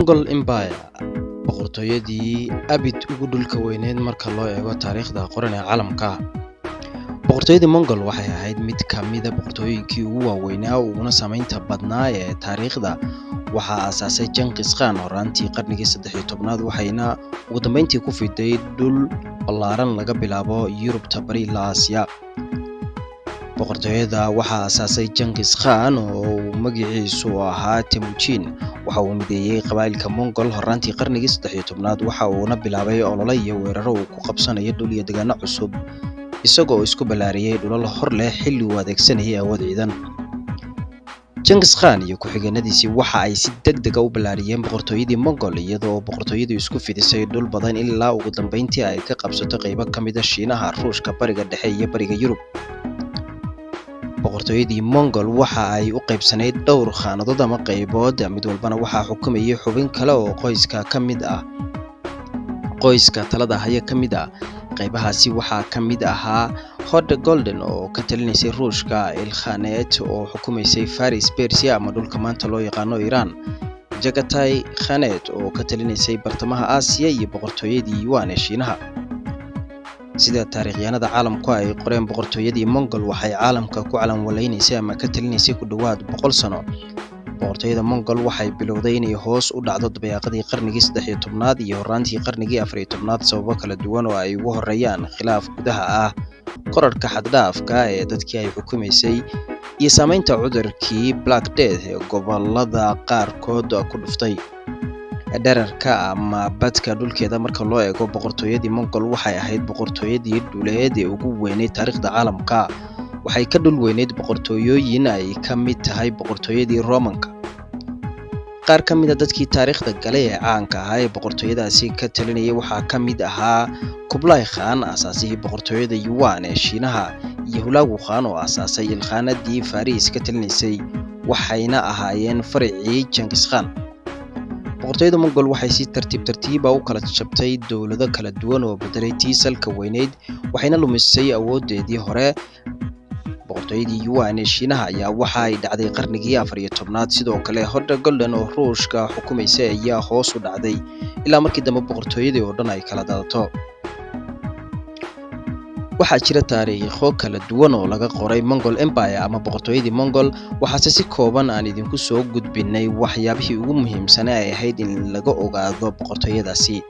Mongol Empire boqortooyadii abid ugu dhulka weyneed marka loo eego taariikhda qoran ee caalamka. Boqortooyadii Mongol waxay ahayd mid ka mid ah boqortooyinkii ugu waaweynaa uguna saameynta badnaa ee taariikhda. Waxaa aasaasay Genghis Khan horaantii qarnigii 13aad waxayna ugu dambeyntii ku fiday dhul ballaaran laga bilaabo Yurubta bari ilaa Aasiya. Boqortooyada waxaa aasaasay Genghis Khan oo magaciisu ahaa Temujin. Waxa uu mideeyay qabaa'ilka Mongol horaantii qarnigii 13aad waxa uuna bilaabay olole iyo weeraro uu ku qabsanayo dhul iyo deegaano cusub isagoo isku balaariyay dhulal hor leh xilli uu adeegsanayay awood ciidan. Genghis Khan iyo ku-xigeenadiisii waxa ay si degdeg ah u balaariyeen boqortooyadii Mongol iyadoo boqortooyadu isku fidisay dhul badan ilaa ugu dambeyntii ay ka qabsato qaybo ka mid ah Shiinaha, Ruushka, Bariga Dhexe iyo Bariga Yurub. Boqortooyadii Mongol waxa ay u qaybsanayd dhowr khaanadood ama qaybood, mid walbana waxaa xukumayay xubin kale oo qoyska ka mid ah. Qoyska talada haya ka mid ah qaybahaasi waxaa ka mid ahaa Horde Golden oo ka talinaysay Ruushka, Ilkhaneet oo xukumaysay Faris Persia ama dhulka maanta loo yaqaano Iran, Jagatai Khanet oo ka talinaysay bartamaha Aasiya iyo boqortooyadii Yuan ee Shiinaha. Sida taariikhyahanada caalamku ay qoreen, boqortooyadii Mongol waxay caalamka ku calanwaleynaysay ama ka talinaysay ku dhawaad 100 sano. Boqortooyada Mongol waxay bilowday inay hoos u dhacdo dabayaaqadii qarnigii 13aad iyo horaantii qarnigii 14aad sababo kala duwan oo ay ugu horeeyaan khilaaf gudaha ah, kororka xad-dhaafka ee dadkii ay xukumaysay, iyo saameynta cudurkii Black Death ee gobollada qaarkood ku dhuftay. Dhererka ama badka dhulkeeda marka loo eego, boqortooyadii Mongol waxay ahayd boqortooyadii dhuleed ee ugu weyneyd taariikhda caalamka. Waxay ka dhul weyneyd boqortooyooyin ay ka mid tahay boqortooyadii Roomaanka. Qaar ka mid ah dadkii taariikhda galay ee caanka ahaa ee boqortooyadaasi ka talinayay waxaa ka mid ahaa Kublai Khan, aasaasihii boqortooyada Yuan ee Shiinaha, iyo Hulagu Khan oo aasaasay Ilkhanadii Faris ka talinaysay, waxayna ahaayeen faricii Genghis Khan. Boqortooyada Mongol waxay si tartiib tartiib ah u kala jabtay dowlado kala duwan oo bedelay tii salka weyneyd, waxayna lumisay awoodeedii hore. Boqortooyadii Yuan ee Shiinaha ayaa waxa ay dhacday qarnigii 14aad. Sidoo kale Horde Golden oo Ruushka xukumaysay ayaa hoos u dhacday ilaa markii dambe boqortooyadii oo dhan ay kala daadato. Waxaa jira taariikho kala duwan oo laga qoray Mongol Empire ama boqortooyadii Mongol, waxaase si kooban aan idinku soo gudbinay waxyaabihii ugu muhiimsanaa ay ahayd in laga ogaado boqortooyadaasi.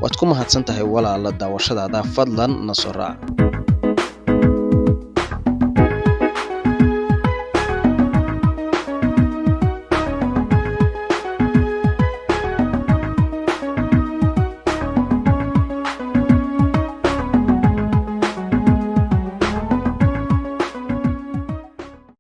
Waad ku mahadsantahay walaala daawashadaada, fadlan na soo raac.